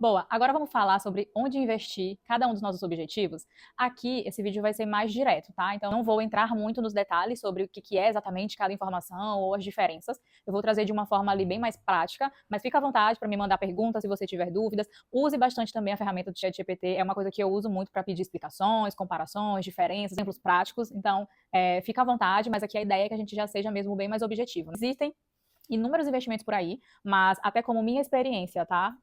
Boa, agora vamos falar sobre onde investir cada um dos nossos objetivos. Aqui, esse vídeo vai ser mais direto, tá? Então, não vou entrar muito nos detalhes sobre o que é exatamente cada informação ou as diferenças. Eu vou trazer de uma forma ali bem mais prática, mas fica à vontade para me mandar perguntas se você tiver dúvidas. Use bastante também a ferramenta do ChatGPT, é uma coisa que eu uso muito para pedir explicações, comparações, diferenças, exemplos práticos. Então, fica à vontade, mas aqui a ideia é que a gente já seja mesmo bem mais objetivo. Existem inúmeros investimentos por aí, mas até como minha experiência, tá?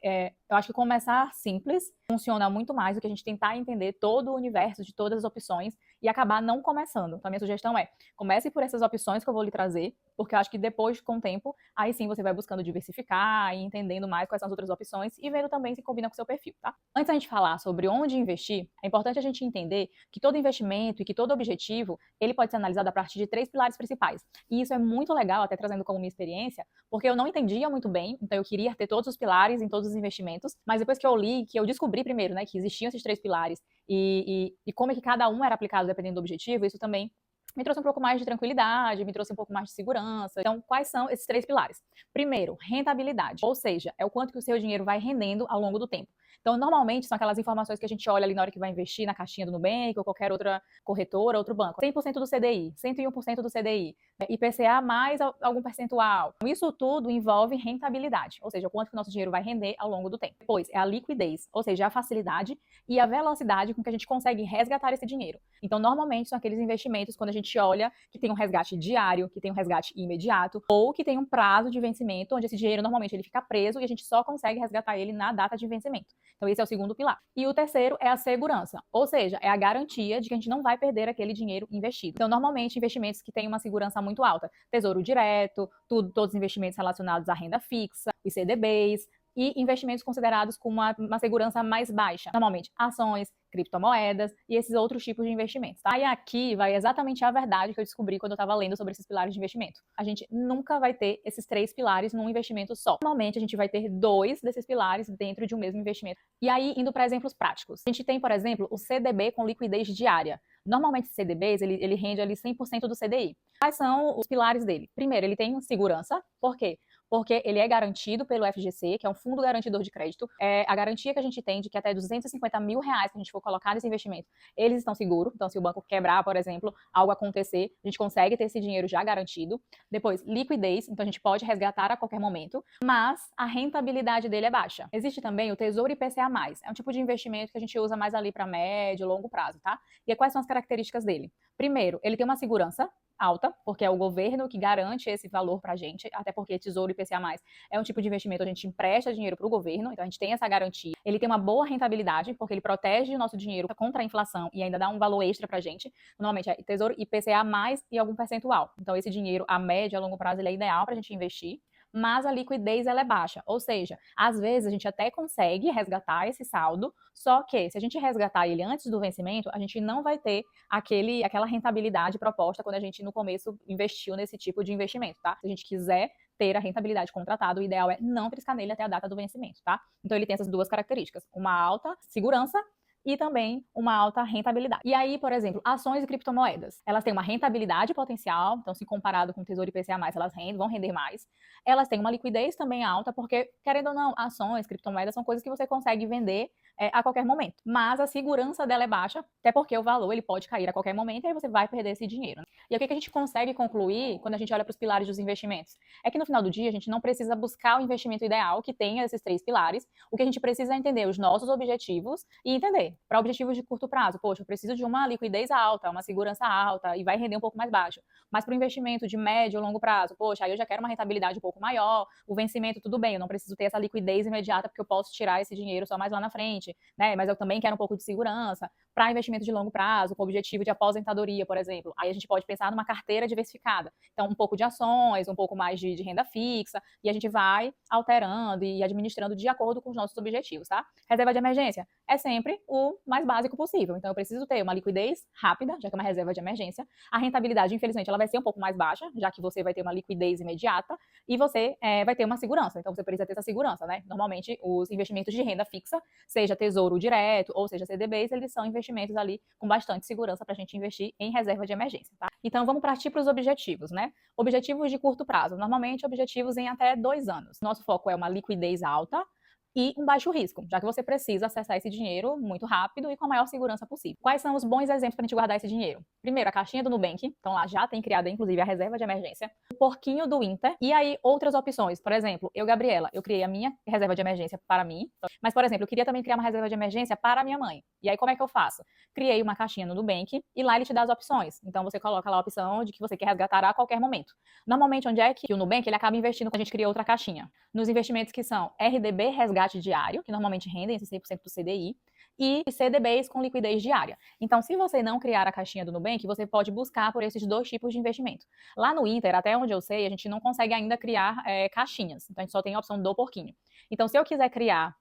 Eu acho que começar simples funciona muito mais do que a gente tentar entender todo o universo de todas as opções e acabar não começando. Então, a minha sugestão é, comece por essas opções que eu vou lhe trazer, porque eu acho que depois, com o tempo, aí sim você vai buscando diversificar e entendendo mais quais são as outras opções e vendo também se combina com o seu perfil, tá? Antes da gente falar sobre onde investir, é importante a gente entender que todo investimento e que todo objetivo, ele pode ser analisado a partir de três pilares principais. E isso é muito legal, até trazendo como minha experiência, porque eu não entendia muito bem, então eu queria ter todos os pilares em todos os investimentos, mas depois que eu li, que eu descobri primeiro, né, que existiam esses três pilares e como é que cada um era aplicado dependendo do objetivo, isso também me trouxe um pouco mais de tranquilidade, me trouxe um pouco mais de segurança. Então, quais são esses três pilares? Primeiro, rentabilidade, ou seja, é o quanto que o seu dinheiro vai rendendo ao longo do tempo. Então, normalmente, são aquelas informações que a gente olha ali na hora que vai investir na caixinha do Nubank ou qualquer outra corretora, outro banco. 100% do CDI, 101% do CDI, IPCA mais algum percentual. Isso tudo envolve rentabilidade, ou seja, o quanto que o nosso dinheiro vai render ao longo do tempo. Depois, é a liquidez, ou seja, a facilidade e a velocidade com que a gente consegue resgatar esse dinheiro. Então, normalmente, são aqueles investimentos quando a gente olha que tem um resgate diário, que tem um resgate imediato, ou que tem um prazo de vencimento, onde esse dinheiro normalmente ele fica preso e a gente só consegue resgatar ele na data de vencimento. Então, esse é o segundo pilar. E o terceiro é a segurança, ou seja, é a garantia de que a gente não vai perder aquele dinheiro investido. Então, normalmente, investimentos que têm uma segurança muito alta, tesouro direto, todos os investimentos relacionados à renda fixa, os CDBs, e investimentos considerados com uma segurança mais baixa, normalmente ações, criptomoedas e esses outros tipos de investimentos. Tá? E aqui vai exatamente a verdade que eu descobri quando eu estava lendo sobre esses pilares de investimento. A gente nunca vai ter esses três pilares num investimento só. Normalmente a gente vai ter dois desses pilares dentro de um mesmo investimento. E aí, indo para exemplos práticos. A gente tem, por exemplo, o CDB com liquidez diária. Normalmente, esse CDBs, ele rende ali 100% do CDI. Quais são os pilares dele? Primeiro, ele tem segurança. Por quê? Porque ele é garantido pelo FGC, que é um fundo garantidor de crédito. É a garantia que a gente tem de que até R$ 250 mil que a gente for colocar nesse investimento, eles estão seguros. Então, se o banco quebrar, por exemplo, algo acontecer, a gente consegue ter esse dinheiro já garantido. Depois, liquidez, então a gente pode resgatar a qualquer momento, mas a rentabilidade dele é baixa. Existe também o Tesouro IPCA+. É um tipo de investimento que a gente usa mais ali para médio, longo prazo, tá? E quais são as características dele? Primeiro, ele tem uma segurança alta, porque é o governo que garante esse valor para a gente, até porque Tesouro IPCA+, é um tipo de investimento, a gente empresta dinheiro para o governo, então a gente tem essa garantia. Ele tem uma boa rentabilidade, porque ele protege o nosso dinheiro contra a inflação e ainda dá um valor extra para a gente. Normalmente é Tesouro IPCA+, e algum percentual. Então esse dinheiro, a médio, a longo prazo, ele é ideal para a gente investir, mas a liquidez ela é baixa, ou seja, às vezes a gente até consegue resgatar esse saldo, só que se a gente resgatar ele antes do vencimento, a gente não vai ter aquela rentabilidade proposta quando a gente no começo investiu nesse tipo de investimento, tá? Se a gente quiser ter a rentabilidade contratada, o ideal é não triscar nele até a data do vencimento, tá? Então ele tem essas duas características, uma alta segurança e também uma alta rentabilidade. E aí, por exemplo, ações e criptomoedas. Elas têm uma rentabilidade potencial, então se comparado com o Tesouro IPCA+, elas vão render mais. Elas têm uma liquidez também alta, porque, querendo ou não, ações, criptomoedas são coisas que você consegue vender a qualquer momento. Mas a segurança dela é baixa, até porque o valor ele pode cair a qualquer momento e aí você vai perder esse dinheiro. E o que a gente consegue concluir quando a gente olha para os pilares dos investimentos? É que no final do dia a gente não precisa buscar o investimento ideal que tenha esses três pilares. O que a gente precisa é entender os nossos objetivos e entender para objetivos de curto prazo. Poxa, eu preciso de uma liquidez alta, uma segurança alta e vai render um pouco mais baixo. Mas para o investimento de médio ou longo prazo, poxa, aí eu já quero uma rentabilidade um pouco maior, o vencimento tudo bem, eu não preciso ter essa liquidez imediata porque eu posso tirar esse dinheiro só mais lá na frente, né? Mas eu também quero um pouco de segurança. Para investimento de longo prazo, com objetivo de aposentadoria, por exemplo, aí a gente pode pensar numa carteira diversificada. Então, um pouco de ações, um pouco mais de renda fixa, e a gente vai alterando e administrando de acordo com os nossos objetivos, tá? Reserva de emergência é sempre o mais básico possível. Então, eu preciso ter uma liquidez rápida, já que é uma reserva de emergência. A rentabilidade, infelizmente, ela vai ser um pouco mais baixa, já que você vai ter uma liquidez imediata e você vai ter uma segurança. Então, você precisa ter essa segurança, né? Normalmente, os investimentos de renda fixa, seja tesouro direto ou seja CDBs, eles são investimentos ali com bastante segurança para a gente investir em reserva de emergência, tá? Então, vamos partir para os objetivos, né? Objetivos de curto prazo. Normalmente, objetivos em até 2 anos. Nosso foco é uma liquidez alta, e um baixo risco, já que você precisa acessar esse dinheiro muito rápido e com a maior segurança possível. Quais são os bons exemplos para a gente guardar esse dinheiro? Primeiro, a caixinha do Nubank, então lá já tem criada inclusive a reserva de emergência, o porquinho do Inter, e aí outras opções. Por exemplo, eu, Gabriela, eu criei a minha reserva de emergência para mim, mas, por exemplo, eu queria também criar uma reserva de emergência para a minha mãe. E aí, como é que eu faço? Criei uma caixinha no Nubank e lá ele te dá as opções. Então, você coloca lá a opção de que você quer resgatar a qualquer momento. Normalmente, onde é que o Nubank ele acaba investindo quando a gente cria outra caixinha? Nos investimentos que são RDB, resgate diário, que normalmente rendem esse 100% do CDI, e CDBs com liquidez diária. Então, se você não criar a caixinha do Nubank, você pode buscar por esses dois tipos de investimento. Lá no Inter, até onde eu sei, a gente não consegue ainda criar caixinhas. Então, a gente só tem a opção do porquinho. Então, se eu quiser criar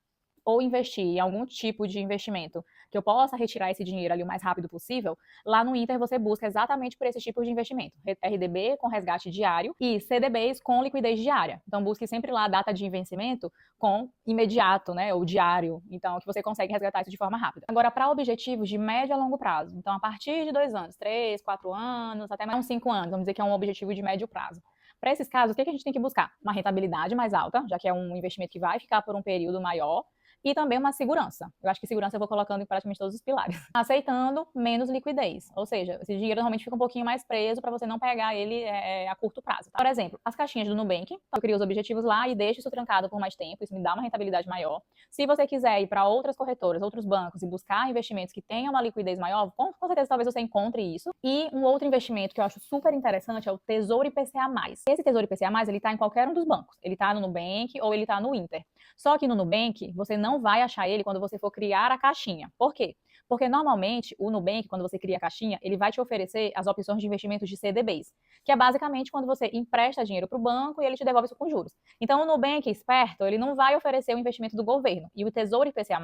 ou investir em algum tipo de investimento que eu possa retirar esse dinheiro ali o mais rápido possível, lá no Inter você busca exatamente por esses tipos de investimento. RDB com resgate diário e CDBs com liquidez diária. Então busque sempre lá a data de vencimento com imediato, né, ou diário. Então que você consegue resgatar isso de forma rápida. Agora, para objetivos de médio a longo prazo, então a partir de 2 anos, 3, 4 anos, até mais uns 5 anos, vamos dizer que é um objetivo de médio prazo. Para esses casos, o que a gente tem que buscar? Uma rentabilidade mais alta, já que é um investimento que vai ficar por um período maior, e também uma segurança. Eu acho que segurança eu vou colocando em praticamente todos os pilares. Aceitando menos liquidez. Ou seja, esse dinheiro normalmente fica um pouquinho mais preso para você não pegar ele a curto prazo. Tá? Por exemplo, as caixinhas do Nubank, eu crio os objetivos lá e deixo isso trancado por mais tempo, isso me dá uma rentabilidade maior. Se você quiser ir para outras corretoras, outros bancos e buscar investimentos que tenham uma liquidez maior, com certeza talvez você encontre isso. E um outro investimento que eu acho super interessante é o Tesouro IPCA+. Esse Tesouro IPCA+, ele está em qualquer um dos bancos. Ele está no Nubank ou ele está no Inter. Só que no Nubank, você não vai achar ele quando você for criar a caixinha. Por quê? Porque normalmente o Nubank, quando você cria a caixinha, ele vai te oferecer as opções de investimentos de CDBs, que é basicamente quando você empresta dinheiro para o banco e ele te devolve isso com juros. Então o Nubank esperto, ele não vai oferecer o investimento do governo. E o Tesouro IPCA+,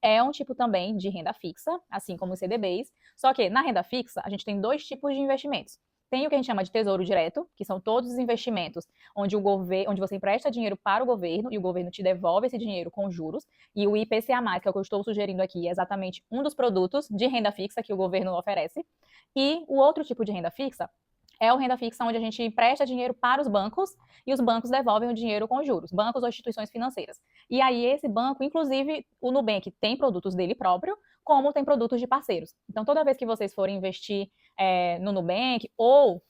é um tipo também de renda fixa, assim como os CDBs, só que na renda fixa a gente tem dois tipos de investimentos. Tem o que a gente chama de tesouro direto, que são todos os investimentos onde você empresta dinheiro para o governo e o governo te devolve esse dinheiro com juros. E o IPCA+, que é o que eu estou sugerindo aqui, é exatamente um dos produtos de renda fixa que o governo oferece. E o outro tipo de renda fixa é o renda fixa onde a gente empresta dinheiro para os bancos e os bancos devolvem o dinheiro com juros, bancos ou instituições financeiras. E aí esse banco, inclusive o Nubank tem produtos dele próprio, como tem produtos de parceiros. Então toda vez que vocês forem investir no Nubank ou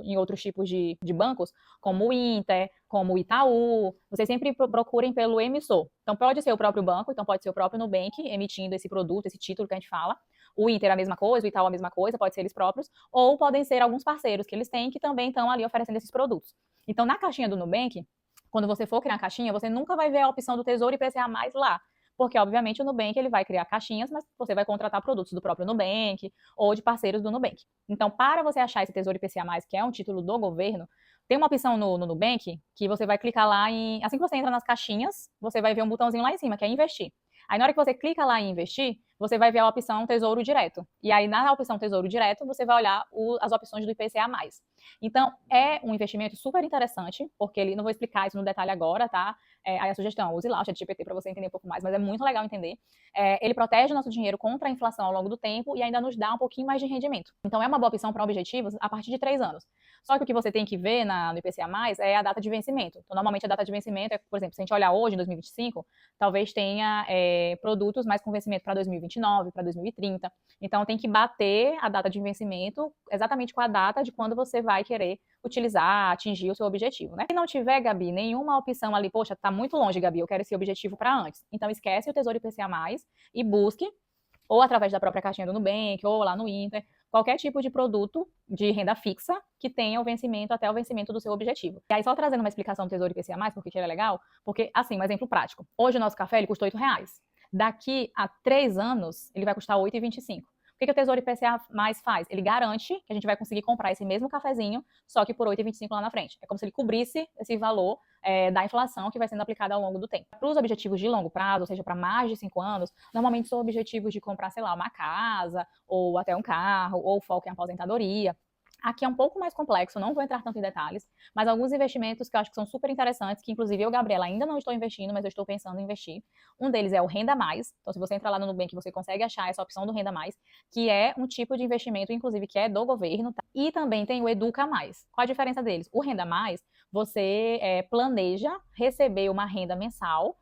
em outros tipos de bancos, como o Inter, como o Itaú, vocês sempre procurem pelo emissor. Então pode ser o próprio banco, então pode ser o próprio Nubank emitindo esse produto, esse título que a gente fala. O Inter é a mesma coisa, o Itaú é a mesma coisa, pode ser eles próprios, ou podem ser alguns parceiros que eles têm que também estão ali oferecendo esses produtos. Então na caixinha do Nubank, quando você for criar a caixinha, você nunca vai ver a opção do Tesouro IPCA+ lá. Porque, obviamente, o Nubank ele vai criar caixinhas, mas você vai contratar produtos do próprio Nubank ou de parceiros do Nubank. Então, para você achar esse Tesouro IPCA+, que é um título do governo, tem uma opção no Nubank que você vai clicar lá em... Assim que você entra nas caixinhas, você vai ver um botãozinho lá em cima, que é investir. Aí, na hora que você clica lá em investir, você vai ver a opção Tesouro Direto. E aí, na opção Tesouro Direto, você vai olhar as opções do IPCA+. Então, é um investimento super interessante, porque ele, não vou explicar isso no detalhe agora, tá? Aí a sugestão, use lá o ChatGPT para você entender um pouco mais, mas é muito legal entender. Ele protege o nosso dinheiro contra a inflação ao longo do tempo e ainda nos dá um pouquinho mais de rendimento. Então, é uma boa opção para objetivos a partir de 3 anos. Só que o que você tem que ver no IPCA+, é a data de vencimento. Então, normalmente a data de vencimento é, por exemplo, se a gente olhar hoje, em 2025, talvez tenha produtos mais com vencimento para 2029, para 2030. Então, tem que bater a data de vencimento exatamente com a data de quando você vai querer utilizar, atingir o seu objetivo, né? Se não tiver, Gabi, nenhuma opção ali, poxa, tá muito longe, Gabi, eu quero esse objetivo para antes. Então, esquece o Tesouro IPCA+, e busque, ou através da própria caixinha do Nubank, ou lá no Inter, qualquer tipo de produto de renda fixa que tenha o vencimento até o vencimento do seu objetivo. E aí, só trazendo uma explicação do Tesouro IPCA+, porque que ele é legal, porque, assim, um exemplo prático. Hoje o nosso café, ele custa R$8. Daqui a 3 anos, ele vai custar R$8,25. O que o Tesouro IPCA+ faz? Ele garante que a gente vai conseguir comprar esse mesmo cafezinho, só que por R$8,25 lá na frente. É como se ele cobrisse esse valor da inflação que vai sendo aplicada ao longo do tempo. Para os objetivos de longo prazo, ou seja, para mais de 5 anos, normalmente são objetivos de comprar, sei lá, uma casa, ou até um carro, ou foco em aposentadoria. Aqui é um pouco mais complexo, não vou entrar tanto em detalhes, mas alguns investimentos que eu acho que são super interessantes, que inclusive eu, Gabriela, ainda não estou investindo, mas eu estou pensando em investir. Um deles é o Renda Mais. Então, se você entrar lá no Nubank, você consegue achar essa opção do Renda Mais, que é um tipo de investimento, inclusive, que é do governo. Tá? E também tem o Educa Mais. Qual a diferença deles? O Renda Mais, você planeja receber uma renda mensal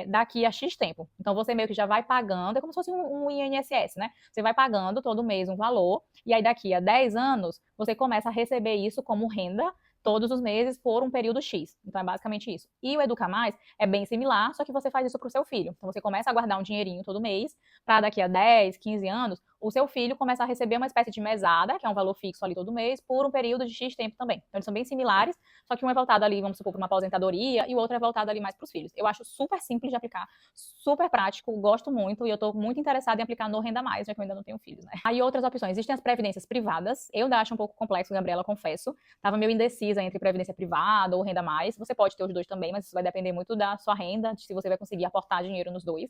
daqui a X tempo. Então você meio que já vai pagando, é como se fosse um INSS, né? Você vai pagando todo mês um valor, e aí daqui a 10 anos você começa a receber isso como renda todos os meses por um período X. Então é basicamente isso. E o Educa Mais é bem similar, só que você faz isso para o seu filho. Então você começa a guardar um dinheirinho todo mês, para daqui a 10, 15 anos, o seu filho começar a receber uma espécie de mesada, que é um valor fixo ali todo mês, por um período de X tempo também. Então eles são bem similares, só que um é voltado ali, vamos supor, para uma aposentadoria, e o outro é voltado ali mais para os filhos. Eu acho super simples de aplicar, super prático, gosto muito, e eu estou muito interessada em aplicar no Renda Mais, já que eu ainda não tenho filhos, né? Aí outras opções, existem as previdências privadas, eu ainda acho um pouco complexo, Gabriela, confesso, estava meio indecisa entre previdência privada ou Renda Mais, você pode ter os dois também, mas isso vai depender muito da sua renda, de se você vai conseguir aportar dinheiro nos dois.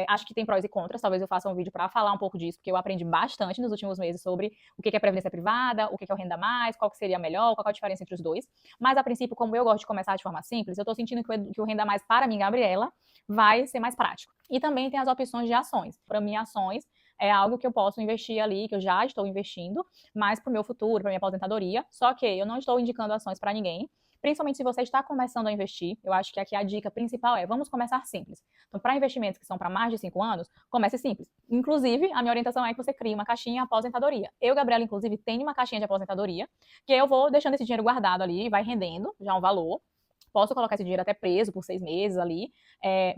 Acho que tem prós e contras, talvez eu faça um vídeo para falar um pouco disso, porque eu aprendi bastante nos últimos meses sobre o que é previdência privada, o que é o Renda Mais, qual que seria melhor, qual é a diferença entre os dois. Mas, a princípio, como eu gosto de começar de forma simples, eu estou sentindo que o Renda Mais, para mim, Gabriela, vai ser mais prático. E também tem as opções de ações. Para mim, ações é algo que eu posso investir ali, que eu já estou investindo, mas para o meu futuro, para minha aposentadoria. Só que eu não estou indicando ações para ninguém, principalmente se você está começando a investir. Eu acho que aqui a dica principal é, vamos começar simples. Então, para investimentos que são para mais de 5 anos, comece simples. Inclusive, a minha orientação é que você crie uma caixinha aposentadoria. Eu, Gabriela, inclusive, tenho uma caixinha de aposentadoria, que eu vou deixando esse dinheiro guardado ali, vai rendendo já um valor. Posso colocar esse dinheiro até preso por 6 meses ali,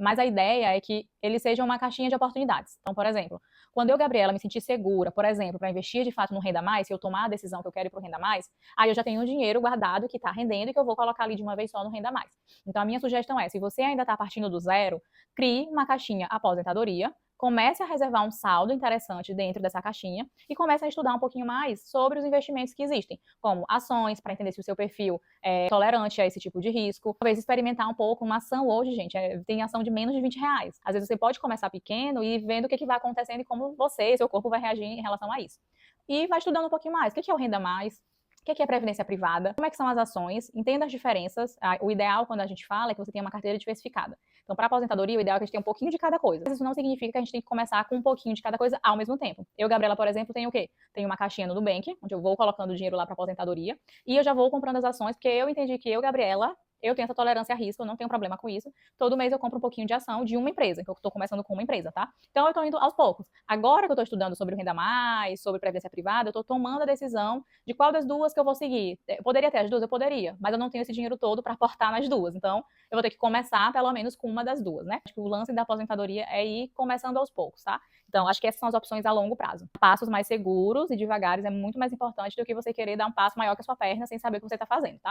mas a ideia é que ele seja uma caixinha de oportunidades. Então, por exemplo, quando eu, Gabriela, me sentir segura, por exemplo, para investir de fato no Renda Mais, se eu tomar a decisão que eu quero ir para o Renda Mais, aí eu já tenho um dinheiro guardado que está rendendo e que eu vou colocar ali de uma vez só no Renda Mais. Então, a minha sugestão é, se você ainda está partindo do zero, crie uma caixinha aposentadoria, comece a reservar um saldo interessante dentro dessa caixinha e comece a estudar um pouquinho mais sobre os investimentos que existem, como ações, para entender se o seu perfil é tolerante a esse tipo de risco. Talvez experimentar um pouco uma ação hoje, gente, tem ação de menos de R$ 20. Às vezes você pode começar pequeno e vendo o que vai acontecendo e como você, seu corpo vai reagir em relação a isso. E vai estudando um pouquinho mais. O que é o Renda Mais? O que é previdência privada? Como é que são as ações? Entenda as diferenças. O ideal, quando a gente fala, é que você tenha uma carteira diversificada. Então, para aposentadoria, o ideal é que a gente tenha um pouquinho de cada coisa. Mas isso não significa que a gente tem que começar com um pouquinho de cada coisa ao mesmo tempo. Eu, Gabriela, por exemplo, tenho o quê? Tenho uma caixinha no Nubank, onde eu vou colocando dinheiro lá para aposentadoria, e eu já vou comprando as ações, porque eu entendi que eu, Gabriela, eu tenho essa tolerância a risco, eu não tenho problema com isso. Todo mês eu compro um pouquinho de ação de uma empresa, que eu estou começando com uma empresa, tá? Então eu estou indo aos poucos. Agora que eu estou estudando sobre o Renda Mais, sobre previdência privada, eu estou tomando a decisão de qual das duas que eu vou seguir. Eu poderia ter as duas? Eu poderia, mas eu não tenho esse dinheiro todo para aportar nas duas. Então eu vou ter que começar pelo menos com uma das duas, né? Acho que o lance da aposentadoria é ir começando aos poucos, tá? Então, acho que essas são as opções a longo prazo. Passos mais seguros e devagares é muito mais importante do que você querer dar um passo maior que a sua perna sem saber o que você está fazendo, tá?